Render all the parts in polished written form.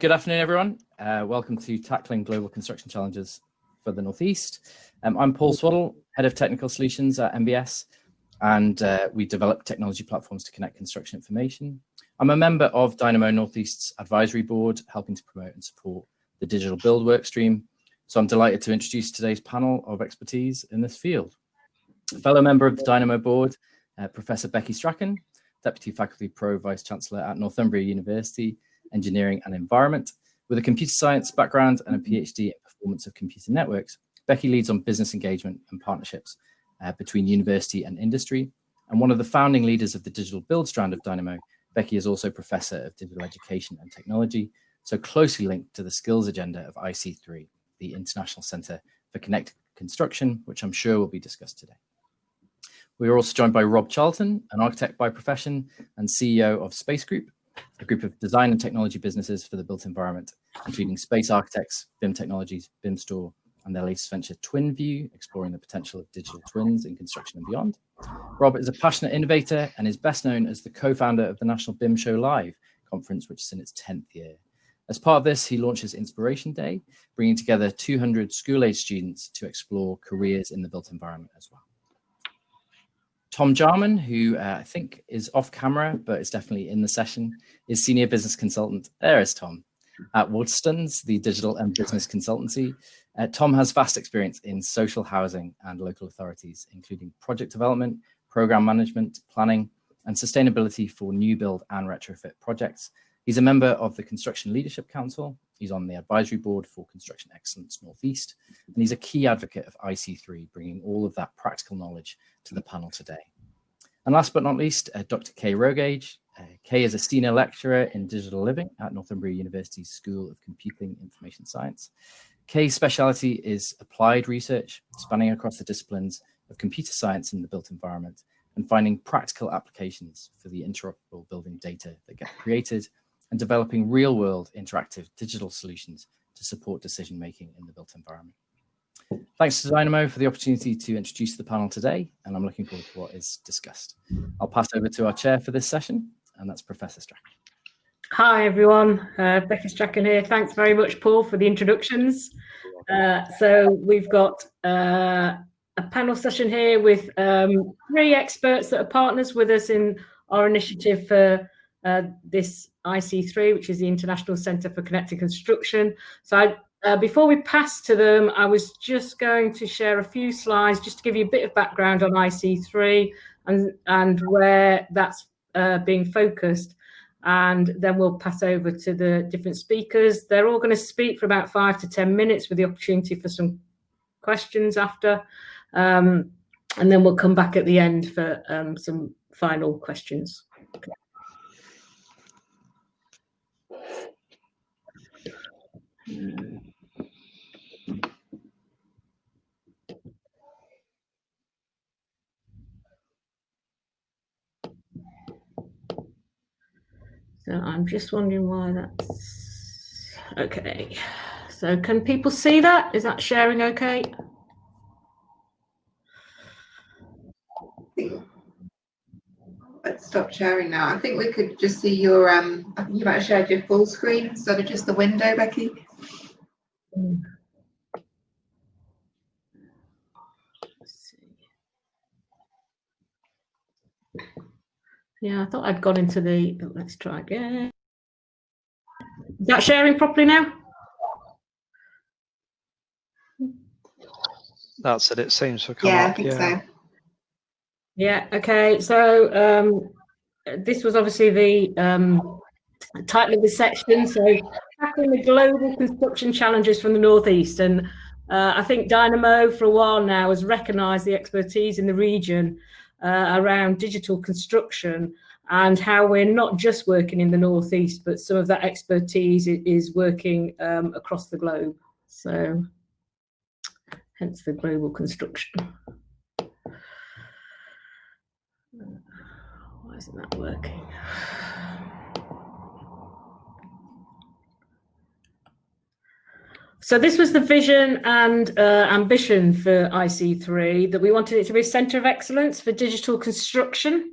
Good afternoon, everyone. Welcome to Tackling Global Construction Challenges for the Northeast. I'm Paul Swaddle, Head of Technical Solutions at MBS, and we develop technology platforms to connect construction information. I'm a member of Dynamo Northeast's advisory board, helping to promote and support the digital build workstream. So I'm delighted to introduce today's panel of expertise in this field. A fellow member of the Dynamo board, Professor Becky Strachan, Deputy Faculty Pro Vice Chancellor at Northumbria University, Engineering and Environment. With a computer science background and a PhD in performance of computer networks, Becky leads on business engagement and partnerships between university and industry. And one of the founding leaders of the digital build strand of Dynamo, Becky is also Professor of Digital Education and Technology, so closely linked to the skills agenda of IC3, the International Centre for Connected Construction, which I'm sure will be discussed today. We are also joined by Rob Charlton, an architect by profession and CEO of Space Group, a group of design and technology businesses for the built environment, including Space Architects, BIM Technologies, BIM Store, and their latest venture, TwinView, exploring the potential of digital twins in construction and beyond. Rob is a passionate innovator and is best known as the co-founder of the National BIM Show Live conference, which is in its 10th year. As part of this, he launches Inspiration Day, bringing together 200 school-age students to explore careers in the built environment as well. Tom Jarman, who I think is off camera, but is definitely in the session, is Senior Business Consultant. There is Tom at Waterstons, the digital and business consultancy. Tom has vast experience in social housing and local authorities, including project development, program management, planning, and sustainability for new build and retrofit projects. He's a member of the Construction Leadership Council. He's on the advisory board for Construction Excellence Northeast, and he's a key advocate of IC3, bringing all of that practical knowledge to the panel today. And last but not least, Dr. Kay Rogage. Kay is a senior lecturer in digital living at Northumbria University's School of Computing Information Science. Kay's speciality is applied research, spanning across the disciplines of computer science in the built environment and finding practical applications for the interoperable building data that get created and developing real-world interactive digital solutions to support decision-making in the built environment. Thanks to Dynamo for the opportunity to introduce the panel today, and I'm looking forward to what is discussed. I'll pass over to our chair for this session, and that's Professor Strachan. Hi, everyone. Becky Strachan here. Thanks very much, Paul, for the introductions. So we've got a panel session here with 3 experts that are partners with us in our initiative for this IC3, which is the International Centre for Connected Construction. So before we pass to them, I was just going to share a few slides just to give you a bit of background on IC3 and where that's being focused. And then we'll pass over to the different speakers. They're all going to speak for about 5 to 10 minutes with the opportunity for some questions after. And then we'll come back at the end for some final questions. Okay. So I'm just wondering why that's okay. So can people see that? Is that sharing okay? Let's stop sharing now. I think we could just see your I think you might have shared your full screen instead of just the window, Becky. Yeah, I thought I'd gone into the, let's try again. Is that sharing properly now? That's it, it seems to come up. Yeah, I think so. Yeah, okay. So this was obviously the title of the section. So tackling the global construction challenges from the Northeast. And I think Dynamo for a while now has recognised the expertise in the region around digital construction and how we're not just working in the Northeast, but some of that expertise is working across the globe. So hence the global construction. Why isn't that working? So this was the vision and ambition for IC3, that we wanted it to be a centre of excellence for digital construction.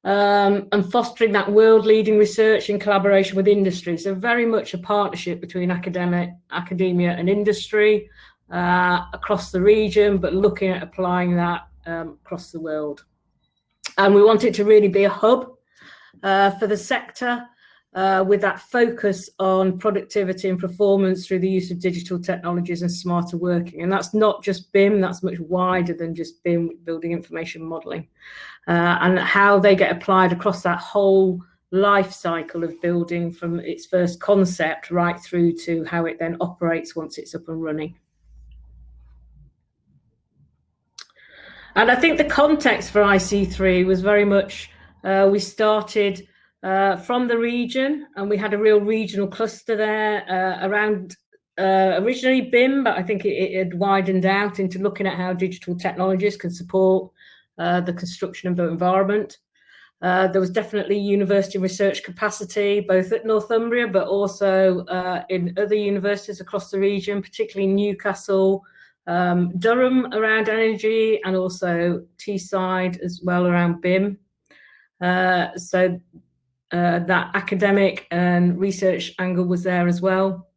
and fostering that world-leading research in collaboration with industry. So very much a partnership between academia and industry across the region, but looking at applying that across the world. And we want it to really be a hub for the sector, with that focus on productivity and performance through the use of digital technologies and smarter working. And that's not just BIM, that's much wider than just BIM, building information modelling, and how they get applied across that whole life cycle of building, from its first concept right through to how it then operates once it's up and running. And I think the context for IC3 was very much, we started from the region, and we had a real regional cluster there around originally BIM, but I think it had widened out into looking at how digital technologies can support the construction and built environment. There was definitely university research capacity, both at Northumbria, but also in other universities across the region, particularly Newcastle, Durham around energy, and also Teesside as well around BIM. So that academic and research angle was there as well.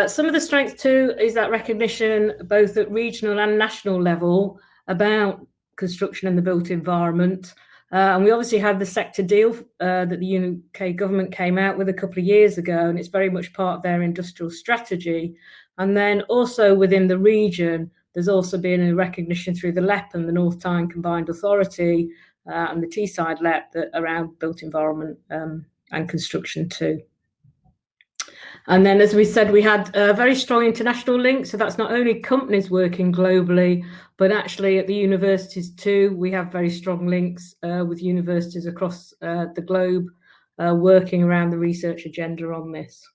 Some of the strengths too is that recognition both at regional and national level about construction and the built environment. And we obviously had the sector deal that the UK government came out with a couple of years ago, and it's very much part of their industrial strategy. And then also within the region, there's also been a recognition through the LEP and the North Tyne Combined Authority and the Teesside LEP that around built environment and construction too. And then, as we said, we had a very strong international link. So that's not only companies working globally, but actually at the universities too. We have very strong links with universities across the globe working around the research agenda on this.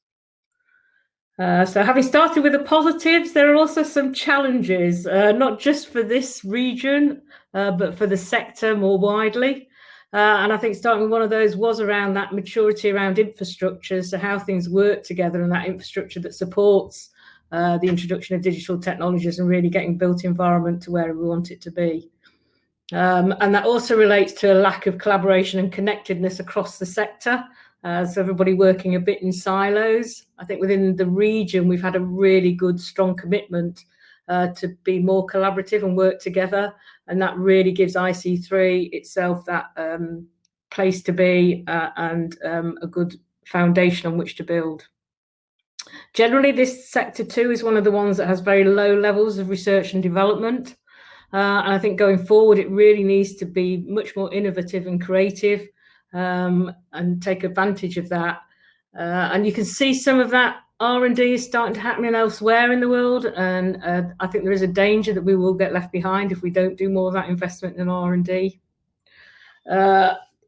So having started with the positives, there are also some challenges, not just for this region, but for the sector more widely. And I think starting with one of those was around that maturity around infrastructure, so how things work together and that infrastructure that supports the introduction of digital technologies and really getting built environment to where we want it to be. And that also relates to a lack of collaboration and connectedness across the sector. So everybody working a bit in silos. I think within the region, we've had a really good, strong commitment to be more collaborative and work together. And that really gives IC3 itself that place to be and a good foundation on which to build. Generally, this sector too is one of the ones that has very low levels of research and development. And I think going forward, it really needs to be much more innovative and creative and take advantage of that. And you can see some of that R&D is starting to happen elsewhere in the world, and I think there is a danger that we will get left behind if we don't do more of that investment in R&D.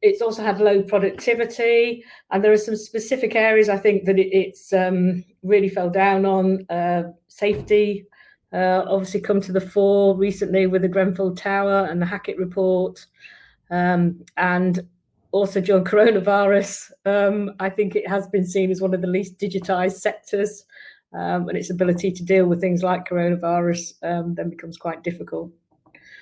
It's also had low productivity, and there are some specific areas I think that it's really fell down on. Safety obviously come to the fore recently with the Grenfell Tower and the Hackett report, and also during coronavirus, I think it has been seen as one of the least digitized sectors, and its ability to deal with things like coronavirus then becomes quite difficult.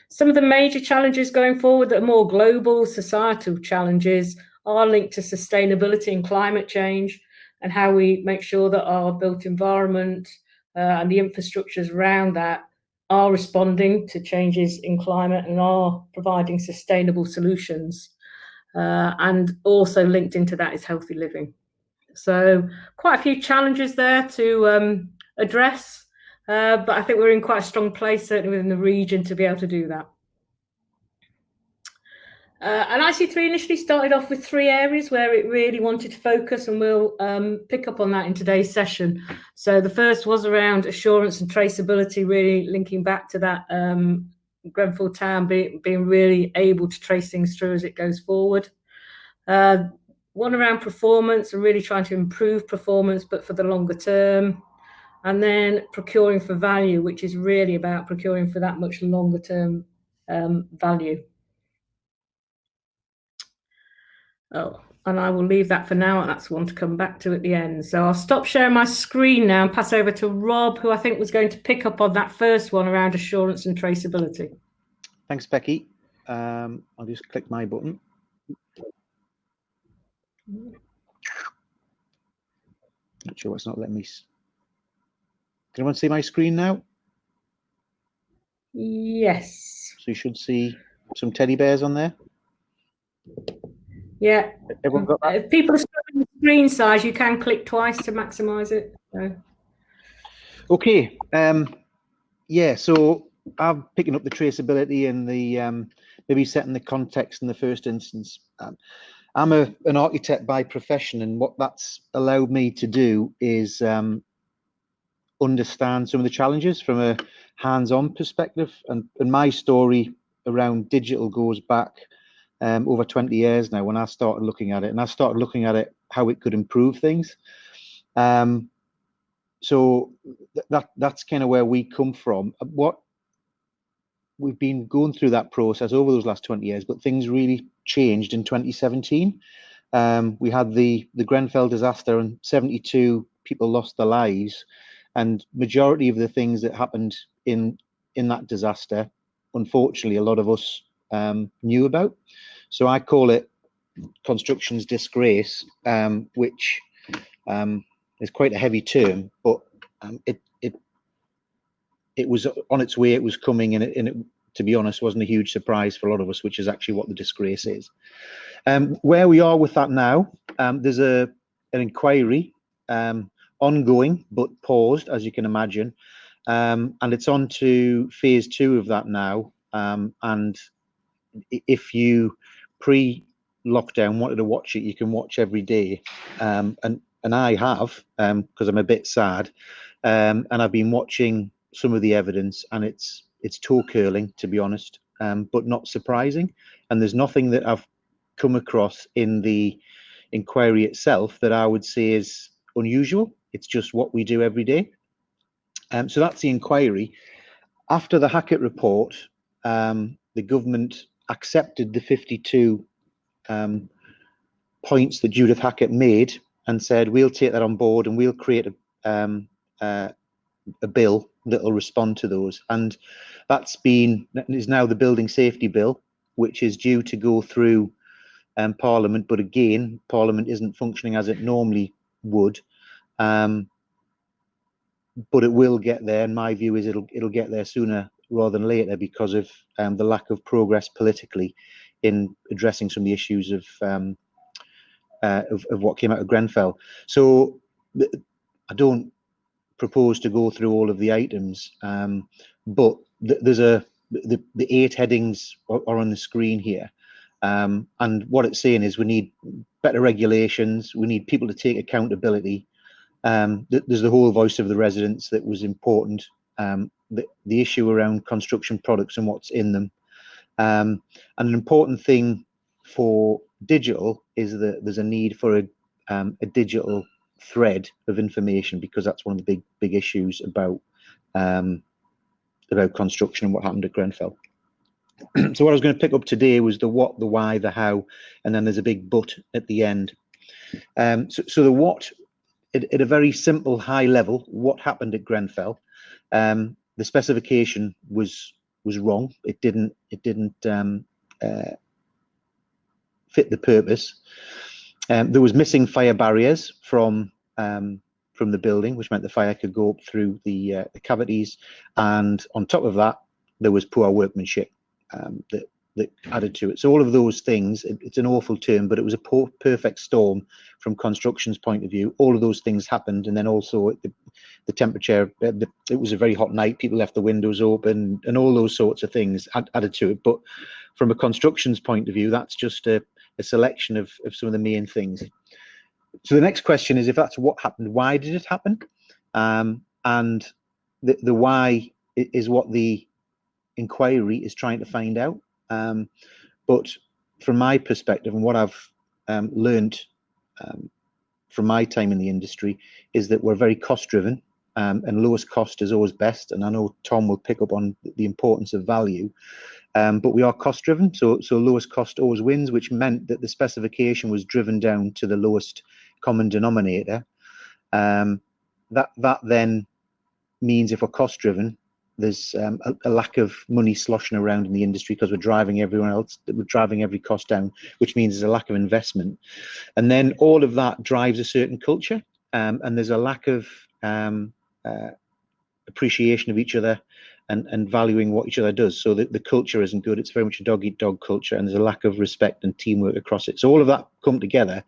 Some of the major challenges going forward that are more global societal challenges are linked to sustainability and climate change, and how we make sure that our built environment and the infrastructures around that are responding to changes in climate and are providing sustainable solutions. And also linked into that is healthy living. So quite a few challenges there to address, but I think we're in quite a strong place, certainly within the region, to be able to do that. And IC3 initially started off with 3 areas where it really wanted to focus, and we'll pick up on that in today's session. So the first was around assurance and traceability, really linking back to that Grenfell Town being really able to trace things through as it goes forward. One around performance and really trying to improve performance, but for the longer term. And then procuring for value, which is really about procuring for that much longer term value. Oh, and I will leave that for now, and that's one to come back to at the end. So I'll stop sharing my screen now and pass over to Rob, who I think was going to pick up on that first one around assurance and traceability. Thanks, Becky. I'll just click my button. not sure what's not letting me. Can anyone see my screen now? Yes. So you should see some teddy bears on there. Yeah. Everyone got that? If people are struggling with screen size, you can click twice to maximise it. So. Okay. Yeah, so I'm picking up the traceability and the maybe setting the context in the first instance. I'm an architect by profession, and what that's allowed me to do is understand some of the challenges from a hands-on perspective. And my story around digital goes back over 20 years now when I started looking at it, and I started looking at it how it could improve things. So that's kind of where we come from. What we've been going through that process over those last 20 years, but things really changed in 2017. We had the Grenfell disaster, and 72 people lost their lives, and majority of the things that happened in that disaster, unfortunately, a lot of us knew about. So I call it construction's disgrace, which is quite a heavy term, but it was on its way, it was coming, and it, to be honest, wasn't a huge surprise for a lot of us, which is actually what the disgrace is. Where we are with that now, there's an inquiry ongoing but paused, as you can imagine, and it's on to phase 2 of that now. And if you pre-lockdown wanted to watch it, you can watch every day, and I have, because I'm a bit sad, and I've been watching some of the evidence, and it's toe curling, to be honest, but not surprising. And there's nothing that I've come across in the inquiry itself that I would say is unusual. It's just what we do every day. So that's the inquiry. After the Hackett report, the government accepted the 52 points that Judith Hackett made and said, we'll take that on board and we'll create a bill that will respond to those. And that is now the Building Safety Bill, which is due to go through Parliament. But again, Parliament isn't functioning as it normally would. But it will get there. And my view is it'll get there sooner rather than later because of the lack of progress politically in addressing some of the issues of what came out of Grenfell. So I don't propose to go through all of the items, but there's the 8 headings are on the screen here, and what it's saying is we need better regulations, we need people to take accountability. There's the whole voice of the residents that was important, the issue around construction products and what's in them, and an important thing for digital is that there's a need for a digital thread of information, because that's one of the big issues about construction and what happened at Grenfell. So what I was going to pick up today was the what, the why, the how, and then there's a big but at the end. So the what, at a very simple high level, what happened at Grenfell? The specification was wrong. It didn't fit the purpose. There was missing fire barriers from the building, which meant the fire could go up through the cavities, and on top of that, there was poor workmanship that added to it. So all of those things, it's an awful term, but it was a perfect storm from construction's point of view. All of those things happened, and then also the temperature, it was a very hot night, people left the windows open, and all those sorts of things added to it. But from a construction's point of view, that's just a selection of some of the main things. So the next question is, if that's what happened, why did it happen? And the why is what the inquiry is trying to find out. But from my perspective, and what I've learned from my time in the industry, is that we're very cost driven, and lowest cost is always best. And I know Tom will pick up on the importance of value, but we are cost driven. So lowest cost always wins, which meant that the specification was driven down to the lowest common denominator. That then means if we're cost driven, there's a lack of money sloshing around in the industry because we're driving everyone else, we're driving every cost down, which means there's a lack of investment. And then all of that drives a certain culture. and there's a lack of appreciation of each other and valuing what each other does. So the culture isn't good. It's very much a dog-eat-dog culture, and there's a lack of respect and teamwork across it. So all of that come together.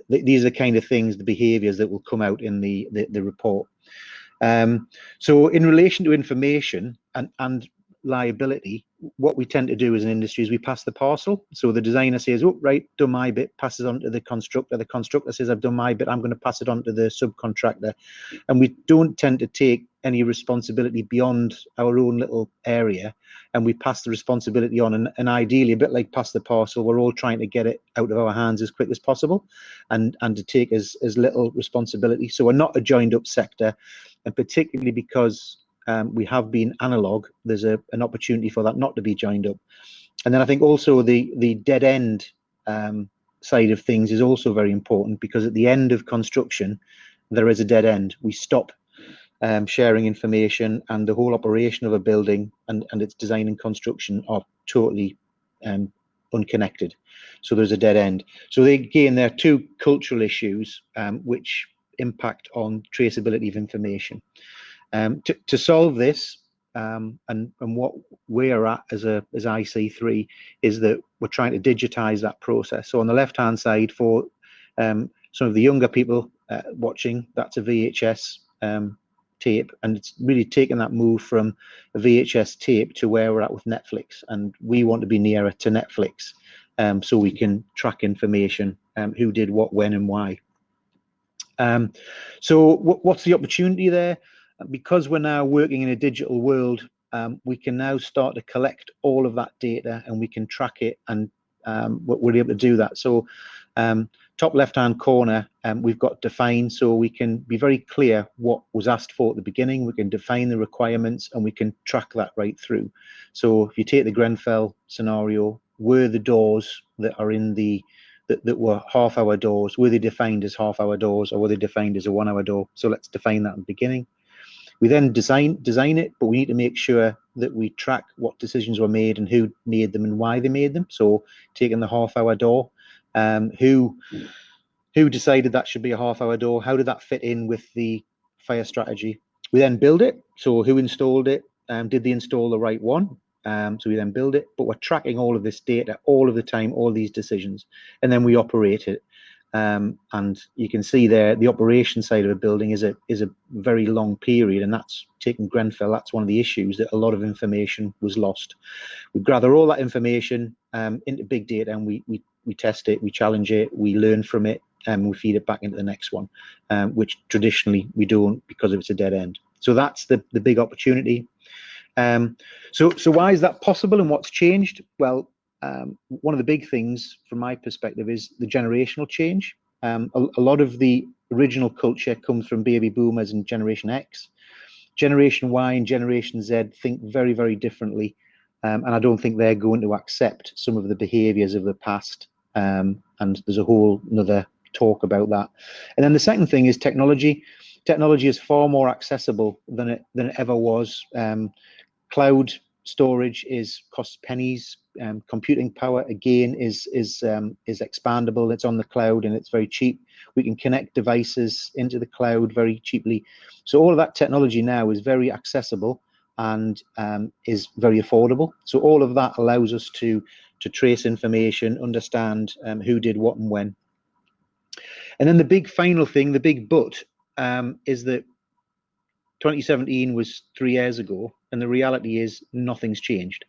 These are the kind of things, the behaviours that will come out in the report. So in relation to information and liability, what we tend to do as an industry is we pass the parcel. So the designer says, oh, right, done my bit, passes on to the constructor. The constructor says, I've done my bit, I'm going to pass it on to the subcontractor. And we don't tend to take any responsibility beyond our own little area, and we pass the responsibility on. And ideally, a bit like pass the parcel, we're all trying to get it out of our hands as quick as possible and to take as little responsibility. So we're not a joined up sector, and particularly because we have been analog, there's an opportunity for that not to be joined up. And then I think also the dead end side of things is also very important, because at the end of construction, there is a dead end. We stop sharing information, and the whole operation of a building and its design and construction are totally unconnected. So there's a dead end. So again, there are two cultural issues which impact on traceability of information. To solve this, and what we're at as IC3 is that we're trying to digitize that process. So on the left hand side, for some of the younger people watching, that's a VHS tape, and it's really taken that move from a VHS tape to where we're at with Netflix, and we want to be nearer to Netflix, so we can track information, who did what, when, and why. So what's the opportunity there? Because we're now working in a digital world, we can now start to collect all of that data, and we can track it, and we're able to do that. So top left hand corner, we've got define, so we can be very clear what was asked for at the beginning. We can define the requirements, and we can track that right through. So if you take the Grenfell scenario, were the doors that are in the that were half-hour doors, were they defined as half-hour doors, or were they defined as a 1 hour door? So let's define that in the beginning. We then design it, but we need to make sure that we track what decisions were made and who made them and why they made them. So taking the half-hour door, who decided that should be a half-hour door? How did that fit in with the fire strategy? We then build it. So who installed it? Did they install the right one? So we then build it, but we're tracking all of this data all of the time, all these decisions, and then we operate it. And you can see there, the operation side of a building is a very long period, and that's taken Grenfell. That's one of the issues, that a lot of information was lost. We gather all that information into big data, and we test it, we challenge it, we learn from it, and we feed it back into the next one, which traditionally we don't, because it's a dead end. So that's the big opportunity. So why is that possible, and what's changed? Well, one of the big things from my perspective is the generational change. A lot of the original culture comes from baby boomers and Generation X. Generation Y and Generation Z think very, very differently, and I don't think they're going to accept some of the behaviours of the past, and there's a whole another talk about that. And then the second thing is technology. Technology is far more accessible than it ever was. Cloud storage costs pennies. Computing power again is expandable. It's on the cloud, and it's very cheap. We can connect devices into the cloud very cheaply. So all of that technology now is very accessible and is very affordable. So all of that allows us to trace information, understand who did what and when. And then the big final thing, the big but, is that 2017 was 3 years ago, and the reality is nothing's changed.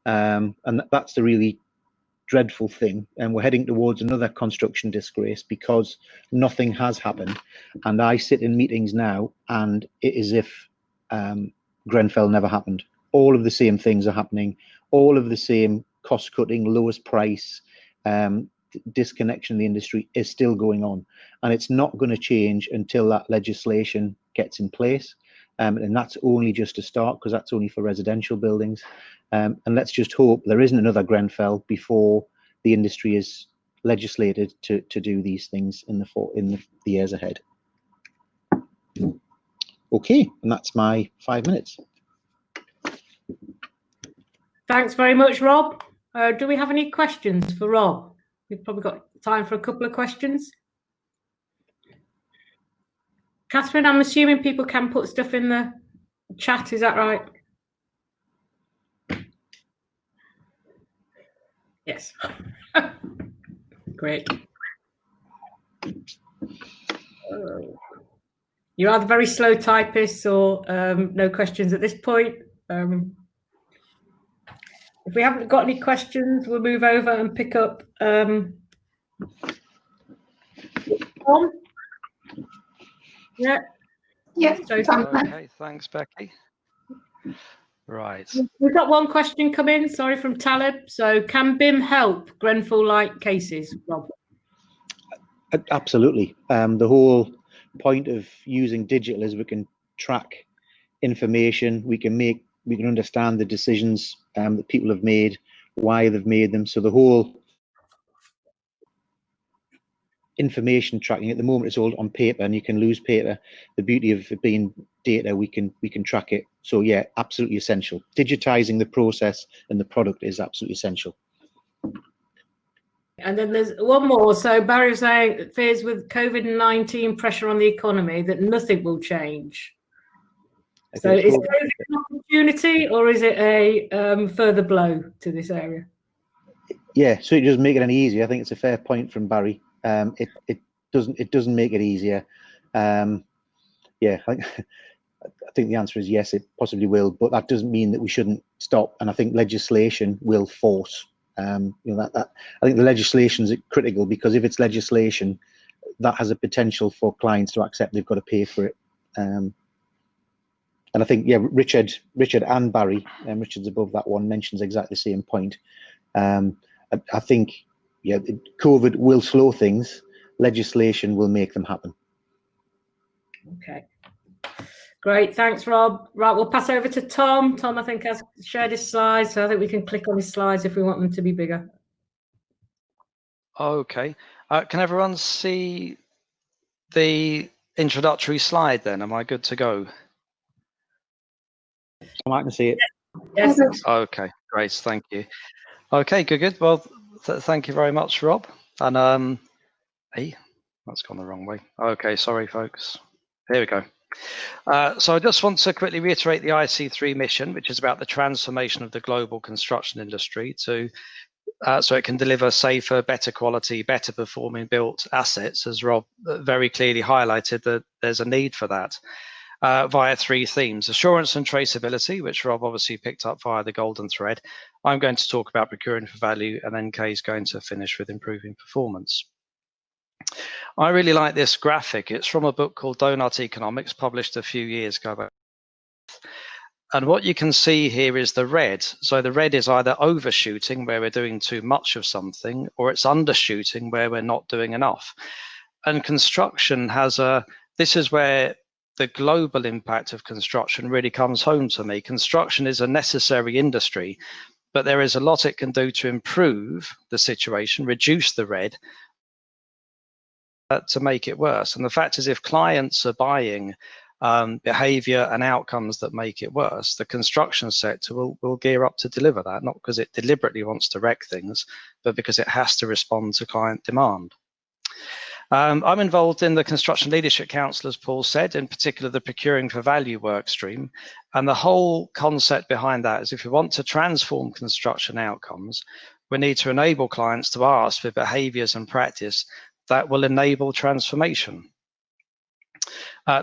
And that's the really dreadful thing. And we're heading towards another construction disgrace because nothing has happened. And I sit in meetings now, and it is as if Grenfell never happened. All of the same things are happening. All of the same cost cutting, lowest price, disconnection in the industry is still going on. And it's not going to change until that legislation gets in place. And that's only just a start, because that's only for residential buildings. And let's just hope there isn't another Grenfell before the industry is legislated to do these things in the years ahead. Okay, and that's my 5 minutes. Thanks very much, Rob. Do we have any questions for Rob? We've probably got time for a couple of questions. Catherine, I'm assuming people can put stuff in the chat, is that right? Yes. Great. You're either very slow typists or no questions at this point. If we haven't got any questions, we'll move over and pick up Tom. Yeah. Yeah. Okay, thanks, Becky. Right. We've got one question come in, sorry, from Talib. So can BIM help Grenfell-like cases, Rob? Absolutely. The whole point of using digital is we can track information, we can understand the decisions that people have made, why they've made them. So the whole information tracking, at the moment it's all on paper and you can lose paper. The beauty of it being data, we can track it. So yeah, absolutely essential. Digitizing the process and the product is absolutely essential. And then there's one more. So Barry was saying that fears with COVID-19 pressure on the economy that nothing will change. So is COVID an opportunity or is it a further blow to this area? Yeah, so it doesn't make it any easier. I think it's a fair point from Barry. It doesn't make it easier. Yeah, I think the answer is yes, it possibly will, but that doesn't mean that we shouldn't stop. And I think legislation will force. You know, I think the legislation is critical, because if it's legislation, that has a potential for clients to accept they've got to pay for it. And I think, yeah, Richard and Barry, and Richard's above that one, mentions exactly the same point. I think, yeah, COVID will slow things. Legislation will make them happen. Okay. Great, thanks, Rob. Right, we'll pass over to Tom. Tom, I think, has shared his slides, so I think we can click on his slides if we want them to be bigger. Okay. Can everyone see the introductory slide then? Am I good to go? I can see it. Yes. Okay, great, thank you. Okay, good. Well, thank you very much, Rob. And hey, that's gone the wrong way. Okay, sorry, folks. Here we go. So I just want to quickly reiterate the IC3 mission, which is about the transformation of the global construction industry to so it can deliver safer, better quality, better performing built assets, as Rob very clearly highlighted that there's a need for that via three themes: assurance and traceability, which Rob obviously picked up via the golden thread. I'm going to talk about procuring for value, and then Kay's going to finish with improving performance. I really like this graphic. It's from a book called Donut Economics, published a few years ago. And what you can see here is the red. So the red is either overshooting, where we're doing too much of something, or it's undershooting, where we're not doing enough. And construction has this is where the global impact of construction really comes home to me. Construction is a necessary industry, but there is a lot it can do to improve the situation, reduce the red, to make it worse. And the fact is, if clients are buying behavior and outcomes that make it worse, the construction sector will gear up to deliver that, not because it deliberately wants to wreck things, but because it has to respond to client demand. I'm involved in the Construction Leadership Council, as Paul said, in particular the Procuring for Value work stream. And the whole concept behind that is, if we want to transform construction outcomes, we need to enable clients to ask for behaviors and practice that will enable transformation.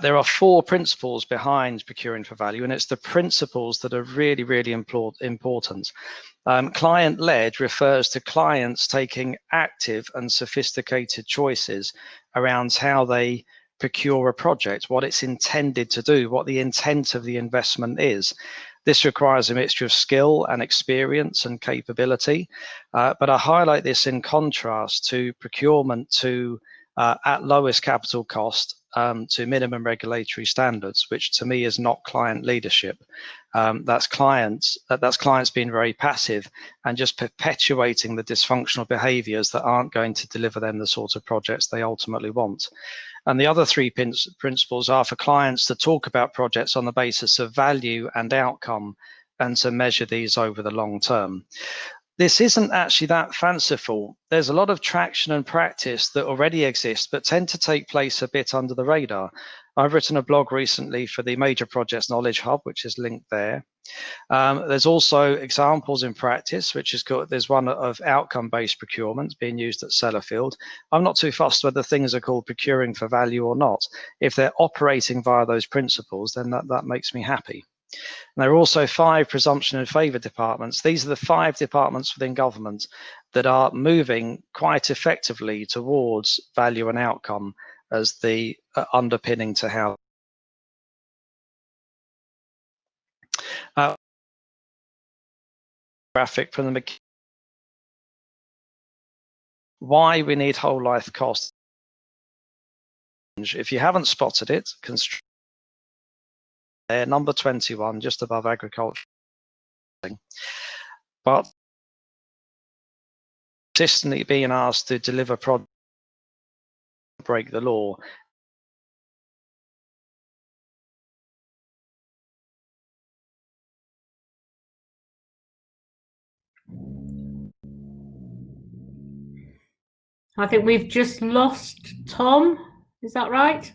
There are four principles behind Procuring for Value, and it's the principles that are really, really important. Client-led refers to clients taking active and sophisticated choices around how they procure a project, what it's intended to do, what the intent of the investment is. This requires a mixture of skill and experience and capability, but I highlight this in contrast to procurement to at lowest capital cost to minimum regulatory standards, which to me is not client leadership. That's clients being very passive and just perpetuating the dysfunctional behaviors that aren't going to deliver them the sort of projects they ultimately want. And the other three principles are for clients to talk about projects on the basis of value and outcome, and to measure these over the long term. This isn't actually that fanciful. There's a lot of traction and practice that already exists, but tend to take place a bit under the radar. I've written a blog recently for the Major Projects Knowledge Hub, which is linked there. There's also examples in practice, which is called, there's one of outcome-based procurement being used at Sellafield. I'm not too fussed whether things are called procuring for value or not. If they're operating via those principles, then that makes me happy. And there are also 5 presumption and favour departments. These are the 5 departments within government that are moving quite effectively towards value and outcome as the underpinning to how. Graphic from the why we need whole life cost. If you haven't spotted it, number 21, just above agriculture. But consistently being asked to deliver product, break the law. I think we've just lost Tom. Is that right?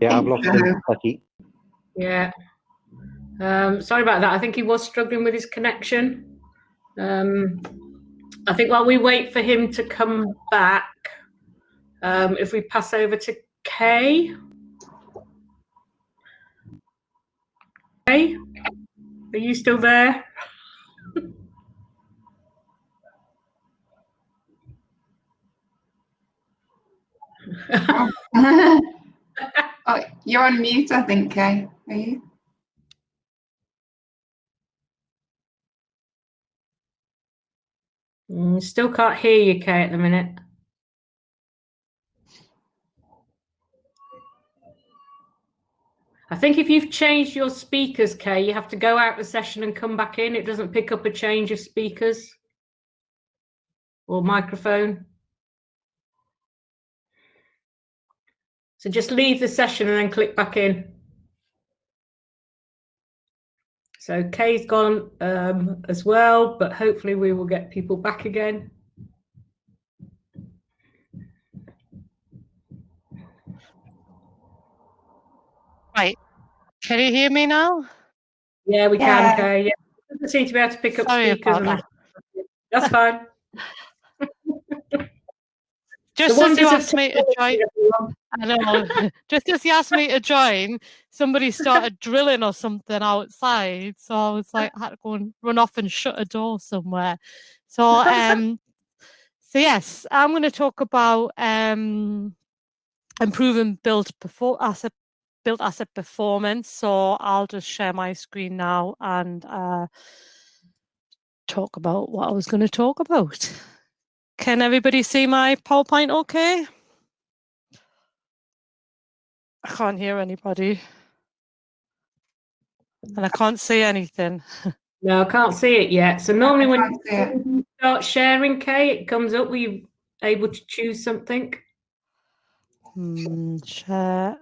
Yeah, I've lost him, Becky. Yeah. Sorry about that. I think he was struggling with his connection. I think while we wait for him to come back, if we pass over to Kay. Kay, are you still there? Oh, you're on mute, I think, Kay. Are you? Still can't hear you, Kay, at the minute. I think if you've changed your speakers, Kay, you have to go out the session and come back in. It doesn't pick up a change of speakers or microphone. So just leave the session and then click back in. So Kay's gone as well, but hopefully we will get people back again. Right. Can you hear me now? Yeah, we can, Kay. Yeah. It doesn't seem to be able to pick up speakers. That. That's fine. Just as you asked me to join, I know. Just as you asked me to join, somebody started drilling or something outside. So I was like, I had to go and run off and shut a door somewhere. So, so yes, I'm going to talk about improving built asset performance. So I'll just share my screen now and talk about what I was going to talk about. Can everybody see my PowerPoint okay? I can't hear anybody. And I can't see anything. No, I can't see it yet. So normally when you start sharing, Kay, it comes up. Were you able to choose something? Share.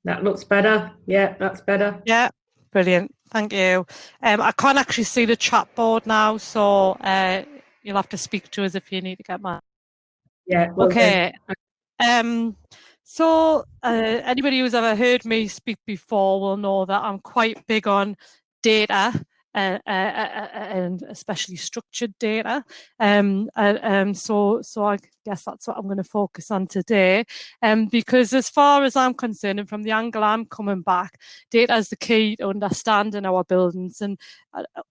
That looks better. Yeah, that's better. Yeah, brilliant. Thank you. I can't actually see the chat board now, so you'll have to speak to us if you need to get my. Yeah. Okay. So anybody who's ever heard me speak before will know that I'm quite big on data and especially structured data. So I guess that's what I'm going to focus on today. Because as far as I'm concerned, and from the angle I'm coming back, data is the key to understanding our buildings and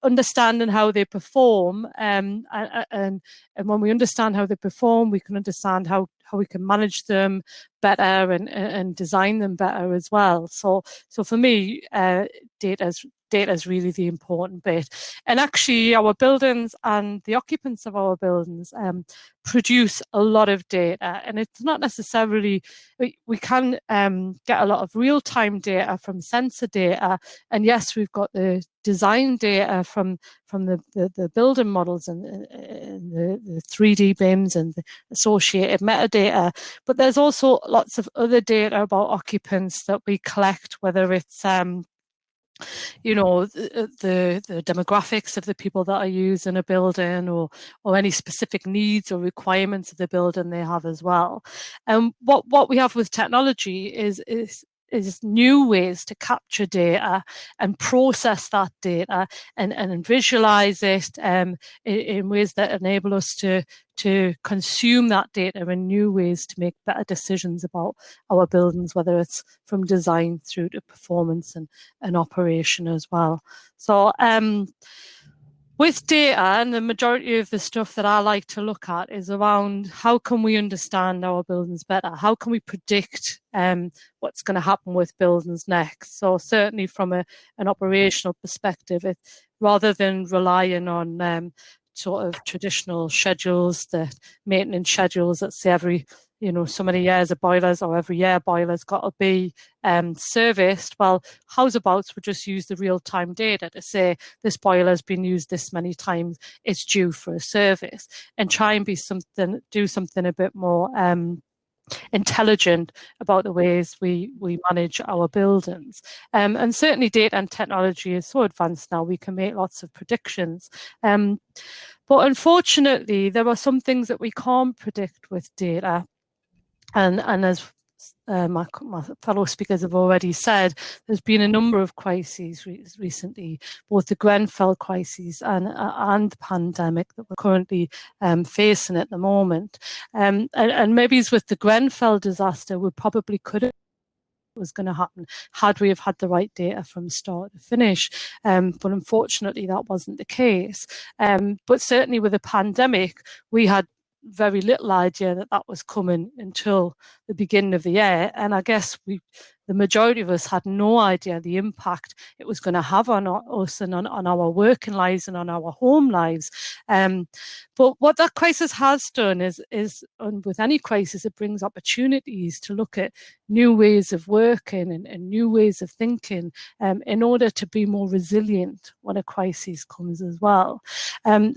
understanding how they perform. And when we understand how they perform, we can understand how we can manage them better and design them better as well. So for me, data is really the important bit. And actually our buildings and the occupants of our buildings produce a lot of data, and it's not necessarily, we can get a lot of real-time data from sensor data, and yes, we've got the design data from the building models and the 3D BIMs and the associated metadata, but there's also lots of other data about occupants that we collect, whether it's you know, the demographics of the people that are using a building, or any specific needs or requirements of the building they have as well. And what we have with technology is new ways to capture data and process that data and visualize it in ways that enable us to consume that data in new ways to make better decisions about our buildings, whether it's from design through to performance and operation as well. So with data, and the majority of the stuff that I like to look at is around how can we understand our buildings better? How can we predict what's going to happen with buildings next? So certainly from an operational perspective, rather than relying on sort of traditional schedules, the maintenance schedules that say every so many years of boilers, or every year boilers got to be serviced. Well, how's about we just use the real-time data to say this boiler has been used this many times, it's due for a service, and try and do something a bit more intelligent about the ways we manage our buildings. And certainly data and technology is so advanced now, we can make lots of predictions. But unfortunately, there are some things that we can't predict with data. And as my fellow speakers have already said, there's been a number of crises recently, both the Grenfell crisis and the pandemic that we're currently facing at the moment. And maybe with the Grenfell disaster, we probably could have was going to happen had we have had the right data from start to finish, but unfortunately that wasn't the case. But certainly with the pandemic, we had very little idea that was coming until the beginning of the year, and I guess the majority of us had no idea the impact it was going to have on us and on our working lives and on our home lives. But what that crisis has done is with any crisis, it brings opportunities to look at new ways of working and new ways of thinking in order to be more resilient when a crisis comes as well.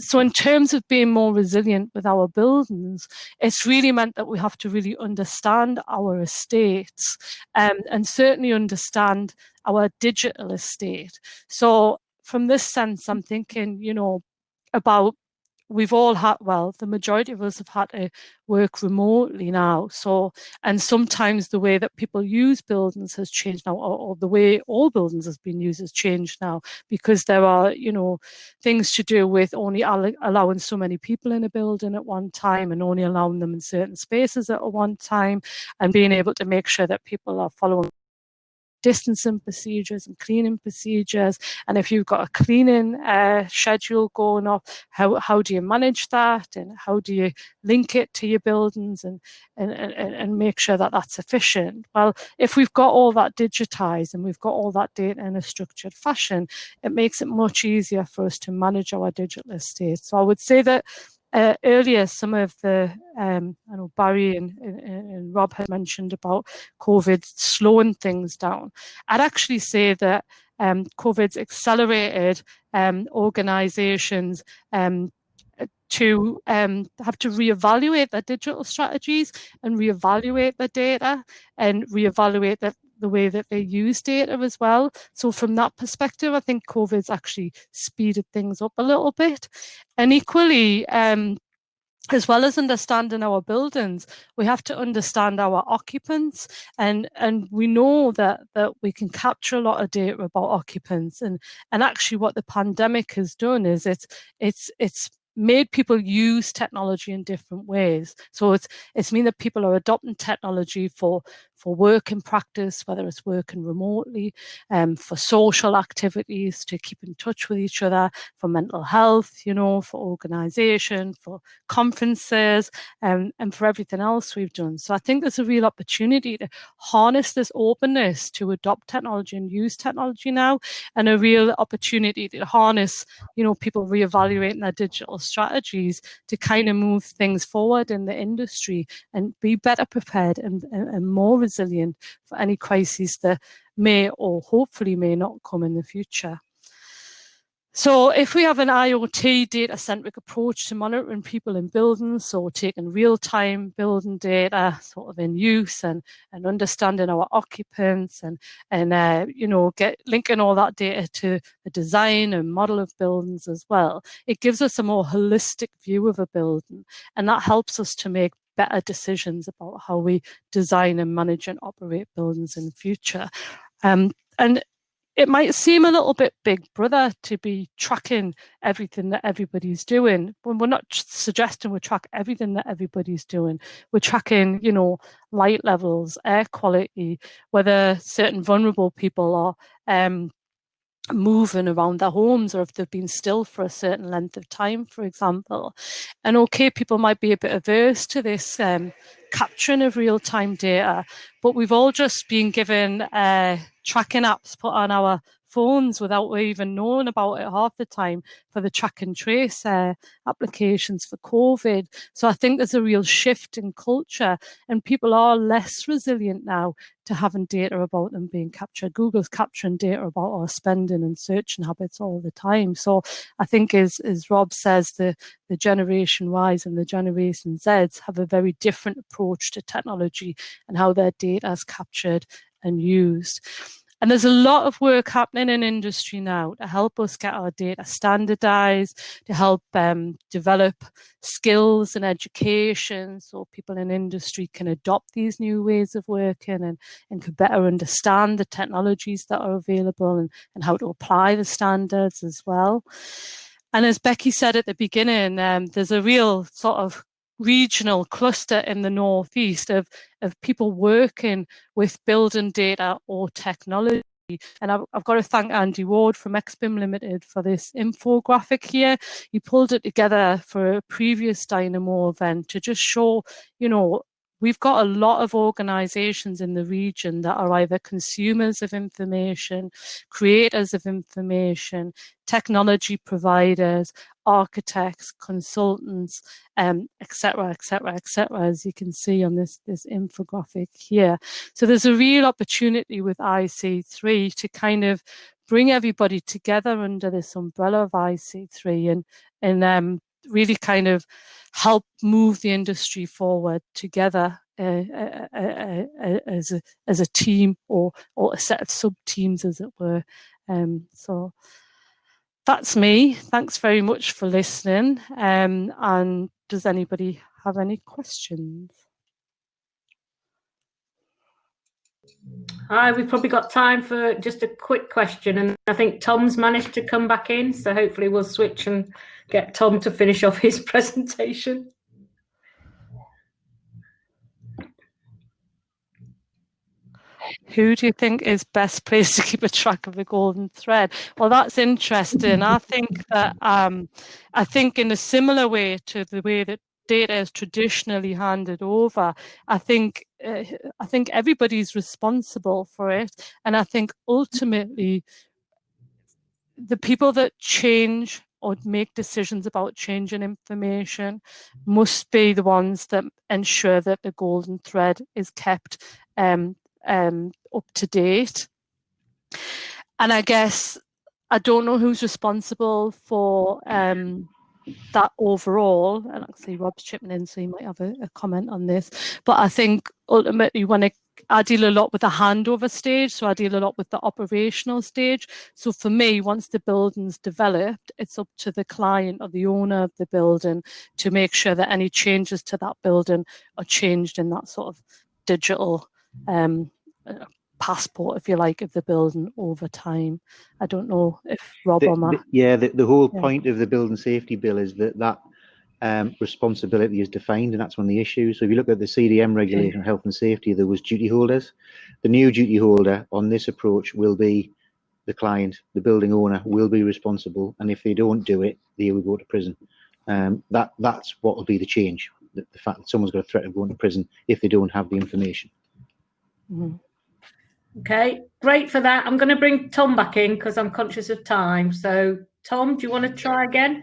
So in terms of being more resilient with our buildings, it's really meant that we have to really understand our estates and certainly understand our digital estate. So from this sense, I'm thinking, about we've all had, well, the majority of us have had to work remotely now. So, and sometimes the way that people use buildings has changed now, or the way all buildings has been used has changed now, because there are, things to do with only allowing so many people in a building at one time and only allowing them in certain spaces at one time, and being able to make sure that people are following distancing procedures and cleaning procedures. And if you've got a cleaning schedule going up, how do you manage that, and how do you link it to your buildings and make sure that that's efficient? Well, if we've got all that digitized and we've got all that data in a structured fashion, it makes it much easier for us to manage our digital estate. So I would say that earlier, some of the, I know Barry and Rob had mentioned about COVID slowing things down. I'd actually say that COVID's accelerated organisations to have to reevaluate their digital strategies and reevaluate their data and reevaluate the way that they use data as well. So from that perspective, I think COVID's actually speeded things up a little bit. And equally, as well as understanding our buildings, we have to understand our occupants, and we know that we can capture a lot of data about occupants, and actually what the pandemic has done is it's made people use technology in different ways. So it's mean that people are adopting technology for work and practice, whether it's working remotely, for social activities, to keep in touch with each other, for mental health, for organisation, for conferences, and for everything else we've done. So I think there's a real opportunity to harness this openness to adopt technology and use technology now, and a real opportunity to harness, people reevaluating their digital strategies to kind of move things forward in the industry and be better prepared and more resilient for any crises that may or hopefully may not come in the future. So if we have an IoT data-centric approach to monitoring people in buildings, so taking real-time building data sort of in use and understanding our occupants and you know, linking all that data to the design and model of buildings as well, it gives us a more holistic view of a building, and that helps us to make better decisions about how we design and manage and operate buildings in the future. And it might seem a little bit big brother to be tracking everything that everybody's doing. When we're not suggesting we track everything that everybody's doing. We're tracking, you know, light levels, air quality, whether certain vulnerable people are moving around their homes or if they've been still for a certain length of time, for example. And okay, people might be a bit averse to this capturing of real-time data, but we've all just been given tracking apps put on our phones without we even knowing about it half the time for the track and trace applications for COVID. So I think there's a real shift in culture, and people are less resilient now to having data about them being captured. Google's capturing data about our spending and searching habits all the time. So I think as Rob says, the Generation Ys and the Generation Zs have a very different approach to technology and how their data is captured and used. And there's a lot of work happening in industry now to help us get our data standardized, to help develop skills and education so people in industry can adopt these new ways of working and could better understand the technologies that are available and how to apply the standards as well. And as Becky said at the beginning, there's a real sort of regional cluster in the Northeast of people working with building data or technology. And I've got to thank Andy Ward from XBIM Limited for this infographic here. He pulled it together for a previous Dynamo event to just show, you know, we've got a lot of organizations in the region that are either consumers of information, creators of information, technology providers, architects, consultants, et cetera, as you can see on this infographic here. So there's a real opportunity with IC3 to kind of bring everybody together under this umbrella of IC3 and really kind of help move the industry forward together as a team or a set of sub-teams, as it were. So that's me. Thanks very much for listening. And does anybody have any questions? Hi, we've probably got time for just a quick question, and I think Tom's managed to come back in, so hopefully we'll switch and get Tom to finish off his presentation. Who do you think is best placed to keep a track of the golden thread? Well, that's interesting. I think that I think in a similar way to the way that data is traditionally handed over, I think everybody's responsible for it, and I think ultimately the people that change or make decisions about changing information must be the ones that ensure that the golden thread is kept up to date. And I guess I don't know who's responsible for that overall. And I see Rob's chipping in, so he might have a comment on this. But I think ultimately I deal a lot with the handover stage, so I deal a lot with the operational stage. So for me, once the building's developed, it's up to the client or the owner of the building to make sure that any changes to that building are changed in that sort of digital passport, if you like, of the building over time. I don't know if Rob or Matt. The whole point of the building safety bill is that responsibility is defined, and that's one of the issues. So if you look at the CDM regulation of health and safety, there was duty holders. The new duty holder on this approach will be the client, the building owner will be responsible, and if they don't do it, they will go to prison. That's what will be the change, the fact that someone's got a threat of going to prison if they don't have the information. Mm-hmm. Okay, great for that. I'm going to bring Tom back in because I'm conscious of time. So, Tom, do you want to try again?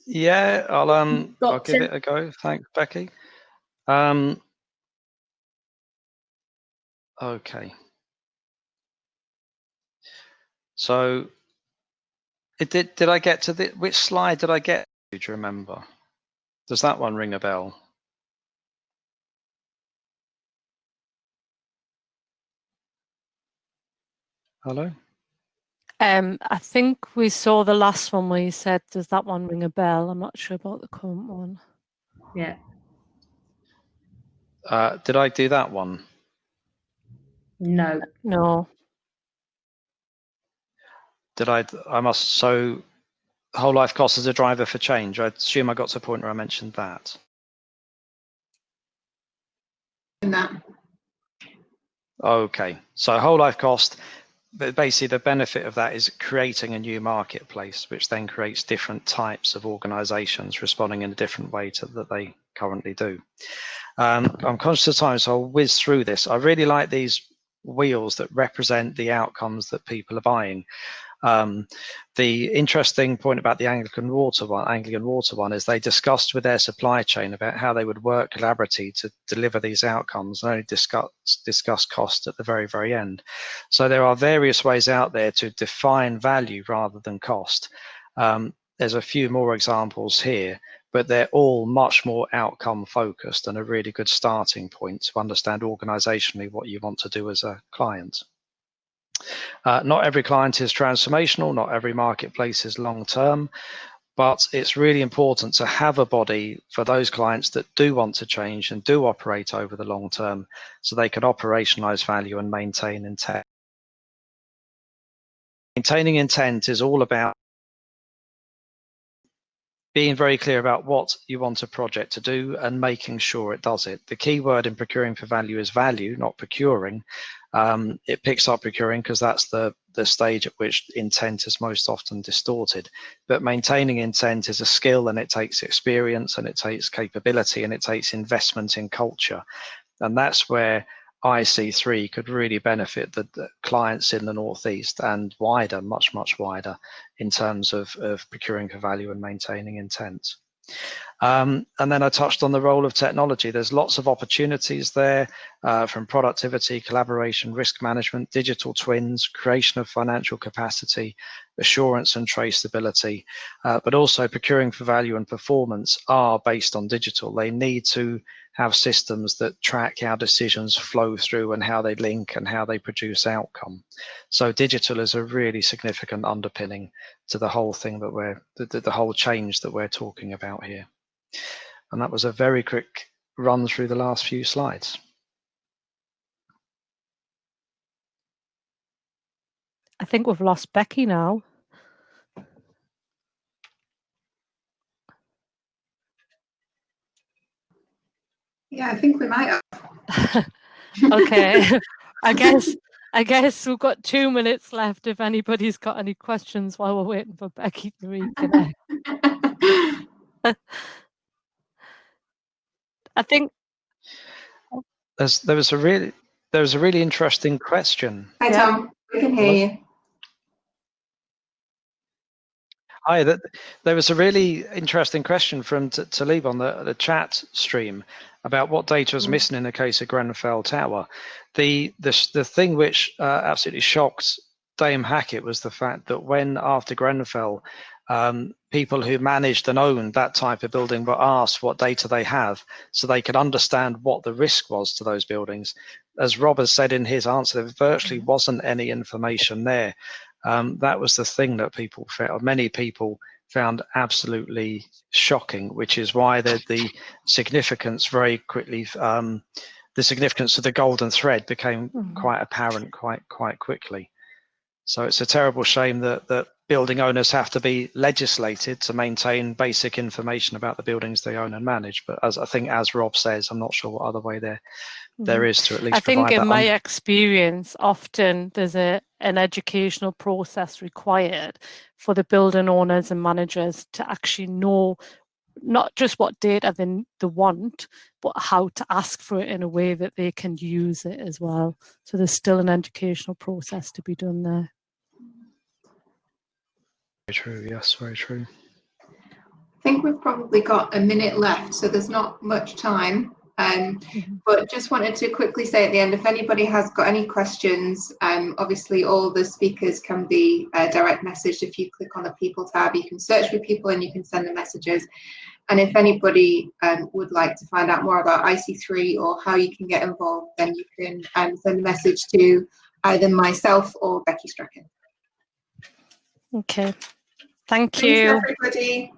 Yeah, I'll give it a go. Thanks, Becky. Okay. So Did I get to which slide did I get to? Do you remember? Does that one ring a bell? Hello? I think we saw the last one where you said, does that one ring a bell? I'm not sure about the current one. Yeah. Did I do that one? No. No. Did I must, so whole life cost as a driver for change. I assume I got to a point where I mentioned that. Okay, so whole life cost, but basically the benefit of that is creating a new marketplace, which then creates different types of organizations responding in a different way to that they currently do. I'm conscious of time, so I'll whiz through this. I really like these wheels that represent the outcomes that people are buying. The interesting point about the Anglican Water one is they discussed with their supply chain about how they would work collaboratively to deliver these outcomes, and only discuss cost at the very, very end. So there are various ways out there to define value rather than cost. There's a few more examples here, but they're all much more outcome focused and a really good starting point to understand organizationally what you want to do as a client. Not every client is transformational, not every marketplace is long-term, but it's really important to have a body for those clients that do want to change and do operate over the long term so they can operationalize value and maintain intent. Maintaining intent is all about being very clear about what you want a project to do and making sure it does it. The key word in procuring for value is value, not procuring. It picks up procuring because that's the stage at which intent is most often distorted. But maintaining intent is a skill, and it takes experience, and it takes capability, and it takes investment in culture. And that's where IC3 could really benefit the clients in the Northeast and wider, much, much wider, in terms of procuring for value and maintaining intent. And then I touched on the role of technology. There's lots of opportunities there, from productivity, collaboration, risk management, digital twins, creation of financial capacity, assurance and traceability, but also procuring for value and performance are based on digital. They need to have systems that track how decisions flow through and how they link and how they produce outcome. So digital is a really significant underpinning to the whole thing that the whole change that we're talking about here. And that was a very quick run through the last few slides. I think we've lost Becky now. Yeah, I think we might have. Okay. I guess we've got 2 minutes left if anybody's got any questions while we're waiting for Becky to reconnect. I think there was a really interesting question. Hi, Yeah. Tom. We can hear you. Hi, there was a really interesting question from Talib on the chat stream about what data is missing in the case of Grenfell Tower. The thing which absolutely shocked Dame Hackett was the fact that when after Grenfell, people who managed and owned that type of building were asked what data they have so they could understand what the risk was to those buildings. As Rob has said in his answer, there virtually wasn't any information there. That was the thing that many people found absolutely shocking, which is why the significance very quickly, the significance of the golden thread became quite apparent quite quickly. So it's a terrible shame that building owners have to be legislated to maintain basic information about the buildings they own and manage. But as Rob says, I'm not sure what other way there is to at least provide that. I think in my experience, often there's an educational process required for the building owners and managers to actually know not just what data they want, but how to ask for it in a way that they can use it as well. So there's still an educational process to be done there. Very true, yes, very true. I think we've probably got a minute left, so there's not much time. But just wanted to quickly say at the end, if anybody has got any questions, obviously all the speakers can be direct messaged. If you click on the people tab, you can search for people and you can send the messages. And if anybody would like to find out more about IC3 or how you can get involved, then you can send a message to either myself or Becky Strachan. Okay, thank you. Thanks, everybody.